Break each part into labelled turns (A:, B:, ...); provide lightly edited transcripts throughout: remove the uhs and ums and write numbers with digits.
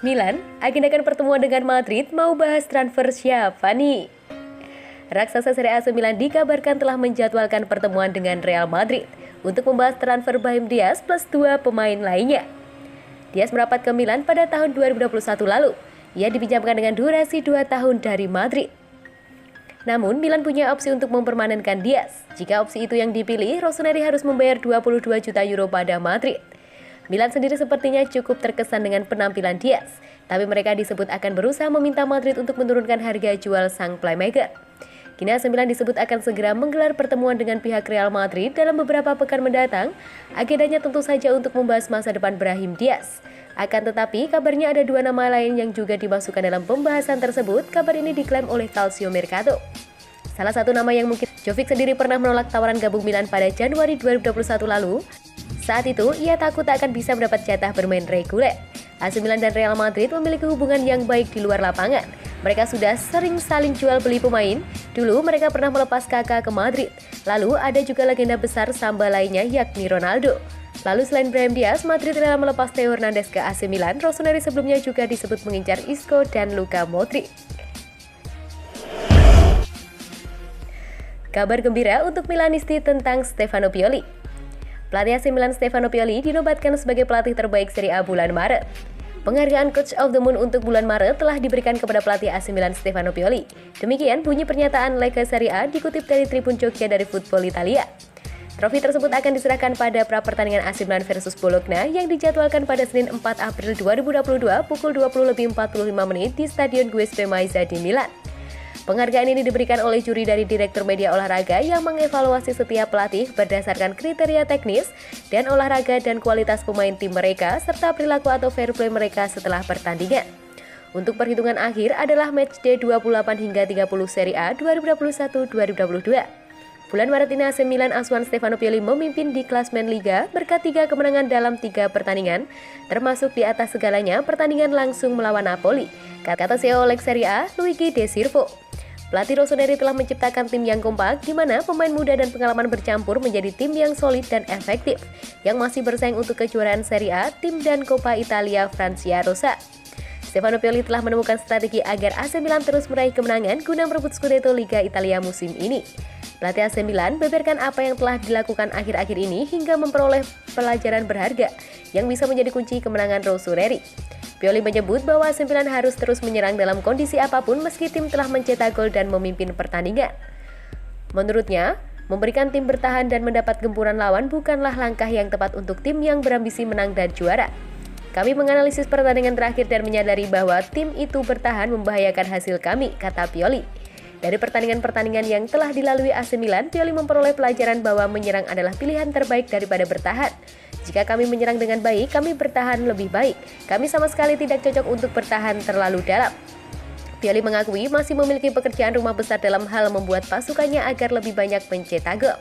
A: Milan agendakan pertemuan dengan Madrid, mau bahas transfer siapa nih? Raksasa Serie A AC Milan dikabarkan telah menjadwalkan pertemuan dengan Real Madrid untuk membahas transfer Brahim Diaz plus 2 pemain lainnya. Diaz merapat ke Milan pada tahun 2021 lalu. Ia dipinjamkan dengan durasi 2 tahun dari Madrid. Namun, Milan punya opsi untuk mempermanenkan Diaz. Jika opsi itu yang dipilih, Rossoneri harus membayar 22 juta euro pada Madrid. Milan sendiri sepertinya cukup terkesan dengan penampilan Diaz, tapi mereka disebut akan berusaha meminta Madrid untuk menurunkan harga jual sang playmaker. Kini AC Milan disebut akan segera menggelar pertemuan dengan pihak Real Madrid dalam beberapa pekan mendatang. Agendanya tentu saja untuk membahas masa depan Brahim Diaz. Akan tetapi, kabarnya ada 2 nama lain yang juga dimasukkan dalam pembahasan tersebut. Kabar ini diklaim oleh Calcio Mercato. Salah satu nama yang mungkin Jovic sendiri pernah menolak tawaran gabung Milan pada Januari 2021 lalu. Saat itu, ia takut tak akan bisa mendapat jatah bermain reguler. AC Milan dan Real Madrid memiliki hubungan yang baik di luar lapangan. Mereka sudah sering saling jual beli pemain. Dulu mereka pernah melepas Kakak ke Madrid. Lalu ada juga legenda besar Samba lainnya yakni Ronaldo. Lalu selain Brahim Diaz, Madrid rela melepas Theo Hernandez ke AC Milan. Rossoneri sebelumnya juga disebut mengincar Isco dan Luka Modric. Kabar gembira untuk Milanisti tentang Stefano Pioli. Pelatih AC Milan Stefano Pioli dinobatkan sebagai pelatih terbaik Serie A bulan Maret. Penghargaan Coach of the Moon untuk bulan Maret telah diberikan kepada pelatih AC Milan Stefano Pioli. Demikian bunyi pernyataan Lega Serie A dikutip dari Tribun Jogja dari Football Italia. Trofi tersebut akan diserahkan pada pra-pertandingan AC Milan versus Bologna yang dijadwalkan pada Senin 4 April 2022 pukul 20.45 di Stadion Giuseppe Meazza di Milan. Penghargaan ini diberikan oleh juri dari Direktur Media Olahraga yang mengevaluasi setiap pelatih berdasarkan kriteria teknis dan olahraga dan kualitas pemain tim mereka serta perilaku atau fair play mereka setelah pertandingan. Untuk perhitungan akhir adalah matchday 28 hingga 30 Serie A 2021-2022. Bulan Maret ini AC Milan asuhan Stefano Pioli memimpin di klasmen Liga berkat 3 kemenangan dalam 3 pertandingan, termasuk di atas segalanya pertandingan langsung melawan Napoli, kata CEO Lega Serie A Luigi De Sirvo. Pelatih Rossoneri telah menciptakan tim yang kompak, di mana pemain muda dan pengalaman bercampur menjadi tim yang solid dan efektif, yang masih bersaing untuk kejuaraan Serie A, tim dan Coppa Italia Francia Rosa. Stefano Pioli telah menemukan strategi agar AC Milan terus meraih kemenangan guna merebut Scudetto Liga Italia musim ini. Pelatih AC Milan beberkan apa yang telah dilakukan akhir-akhir ini hingga memperoleh pelajaran berharga yang bisa menjadi kunci kemenangan Rossoneri. Pioli menyebut bahwa AC Milan harus terus menyerang dalam kondisi apapun meski tim telah mencetak gol dan memimpin pertandingan. Menurutnya, memberikan tim bertahan dan mendapat gempuran lawan bukanlah langkah yang tepat untuk tim yang berambisi menang dan juara. Kami menganalisis pertandingan terakhir dan menyadari bahwa tim itu bertahan membahayakan hasil kami, kata Pioli. Dari pertandingan-pertandingan yang telah dilalui AC Milan, Pioli memperoleh pelajaran bahwa menyerang adalah pilihan terbaik daripada bertahan. Jika kami menyerang dengan baik, kami bertahan lebih baik. Kami sama sekali tidak cocok untuk bertahan terlalu dalam. Pioli mengakui masih memiliki pekerjaan rumah besar dalam hal membuat pasukannya agar lebih banyak mencetak gol.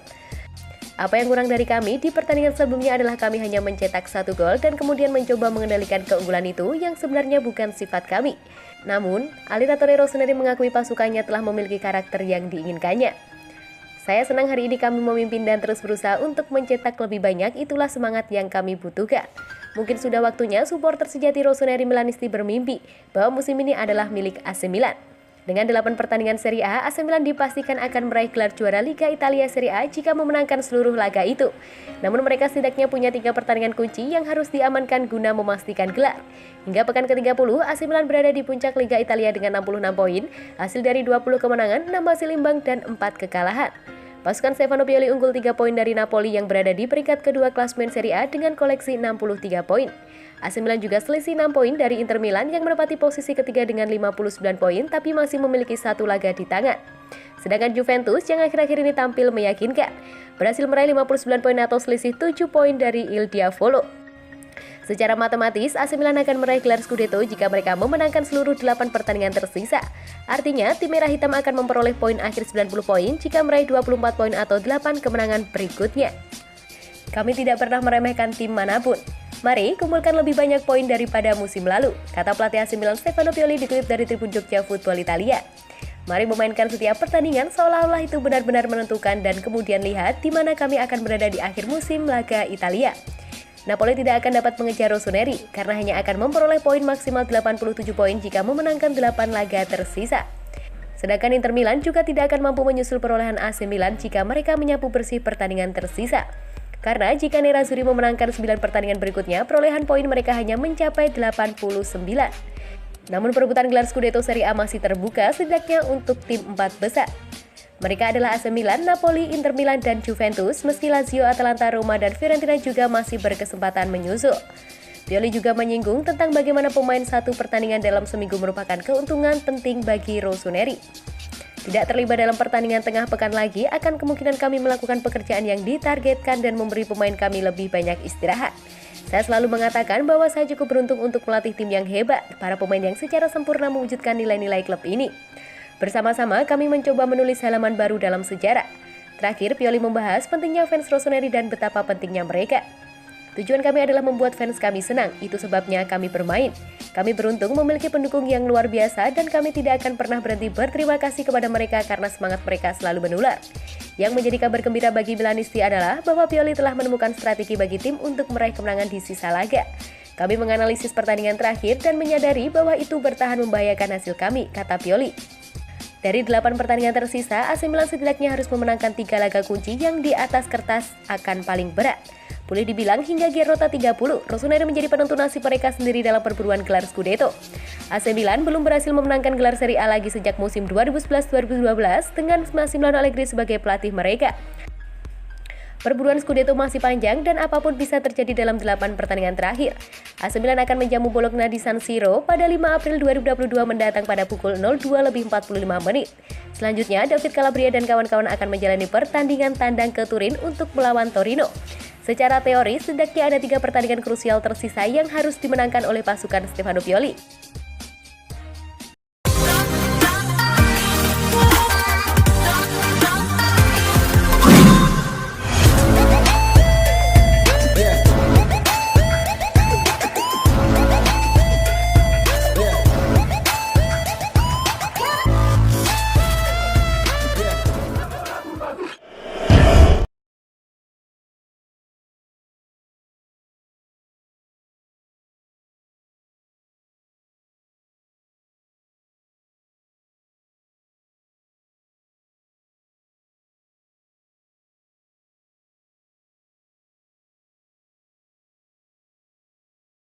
A: Apa yang kurang dari kami di pertandingan sebelumnya adalah kami hanya mencetak 1 gol dan kemudian mencoba mengendalikan keunggulan itu yang sebenarnya bukan sifat kami. Namun, Allenatore Rossoneri mengakui pasukannya telah memiliki karakter yang diinginkannya. Saya senang hari ini kami memimpin dan terus berusaha untuk mencetak lebih banyak, itulah semangat yang kami butuhkan. Mungkin sudah waktunya supporter sejati Rossoneri Milanisti bermimpi bahwa musim ini adalah milik AC Milan. Dengan 8 pertandingan Serie A, AC Milan dipastikan akan meraih gelar juara Liga Italia Serie A jika memenangkan seluruh laga itu. Namun mereka setidaknya punya 3 pertandingan kunci yang harus diamankan guna memastikan gelar. Hingga pekan ke-30, AC Milan berada di puncak Liga Italia dengan 66 poin, hasil dari 20 kemenangan, 6 hasil imbang, dan 4 kekalahan. Pasukan Stefano Pioli unggul 3 poin dari Napoli yang berada di peringkat kedua klasmen Serie A dengan koleksi 63 poin. AC Milan juga selisih 6 poin dari Inter Milan yang menempati posisi ketiga dengan 59 poin tapi masih memiliki 1 laga di tangan. Sedangkan Juventus yang akhir-akhir ini tampil meyakinkan, berhasil meraih 59 poin atau selisih 7 poin dari Il Diavolo. Secara matematis, AC Milan akan meraih gelar Scudetto jika mereka memenangkan seluruh 8 pertandingan tersisa. Artinya, tim merah hitam akan memperoleh poin akhir 90 poin jika meraih 24 poin atau 8 kemenangan berikutnya. Kami tidak pernah meremehkan tim manapun. Mari kumpulkan lebih banyak poin daripada musim lalu, kata pelatih AC Milan Stefano Pioli dikutip dari Tribun Jogja Football Italia. Mari memainkan setiap pertandingan seolah-olah itu benar-benar menentukan dan kemudian lihat di mana kami akan berada di akhir musim laga Italia. Napoli tidak akan dapat mengejar Rossoneri karena hanya akan memperoleh poin maksimal 87 poin jika memenangkan 8 laga tersisa. Sedangkan Inter Milan juga tidak akan mampu menyusul perolehan AC Milan jika mereka menyapu bersih pertandingan tersisa. Karena jika Nerazzurri memenangkan 9 pertandingan berikutnya, perolehan poin mereka hanya mencapai 89. Namun perebutan gelar Scudetto Serie A masih terbuka setidaknya untuk tim 4 besar. Mereka adalah AC Milan, Napoli, Inter Milan, dan Juventus, meski Lazio, Atalanta, Roma, dan Fiorentina juga masih berkesempatan menyusul. Pioli juga menyinggung tentang bagaimana pemain satu pertandingan dalam seminggu merupakan keuntungan penting bagi Rossoneri. Tidak terlibat dalam pertandingan tengah pekan lagi, akan kemungkinan kami melakukan pekerjaan yang ditargetkan dan memberi pemain kami lebih banyak istirahat. Saya selalu mengatakan bahwa saya cukup beruntung untuk melatih tim yang hebat, para pemain yang secara sempurna mewujudkan nilai-nilai klub ini. Bersama-sama kami mencoba menulis halaman baru dalam sejarah. Terakhir, Pioli membahas pentingnya fans Rossoneri dan betapa pentingnya mereka. Tujuan kami adalah membuat fans kami senang, itu sebabnya kami bermain. Kami beruntung memiliki pendukung yang luar biasa dan kami tidak akan pernah berhenti berterima kasih kepada mereka karena semangat mereka selalu menular. Yang menjadi kabar gembira bagi Milanisti adalah bahwa Pioli telah menemukan strategi bagi tim untuk meraih kemenangan di sisa laga. Kami menganalisis pertandingan terakhir dan menyadari bahwa itu bertahan membahayakan hasil kami, kata Pioli. Dari 8 pertandingan tersisa, AC Milan setidaknya harus memenangkan 3 laga kunci yang di atas kertas akan paling berat. Boleh dibilang hingga Giornata 30, Rossoneri menjadi penentu nasib mereka sendiri dalam perburuan gelar Scudetto. AC Milan belum berhasil memenangkan gelar Serie A lagi sejak musim 2011-2012 dengan Massimiliano Allegri sebagai pelatih mereka. Perburuan Scudetto masih panjang dan apapun bisa terjadi dalam 8 pertandingan terakhir. AC Milan akan menjamu Bologna di San Siro pada 5 April 2022 mendatang pada pukul 02.45 menit. Selanjutnya, David Calabria dan kawan-kawan akan menjalani pertandingan tandang ke Turin untuk melawan Torino. Secara teori, setidaknya ada 3 pertandingan krusial tersisa yang harus dimenangkan oleh pasukan Stefano Pioli.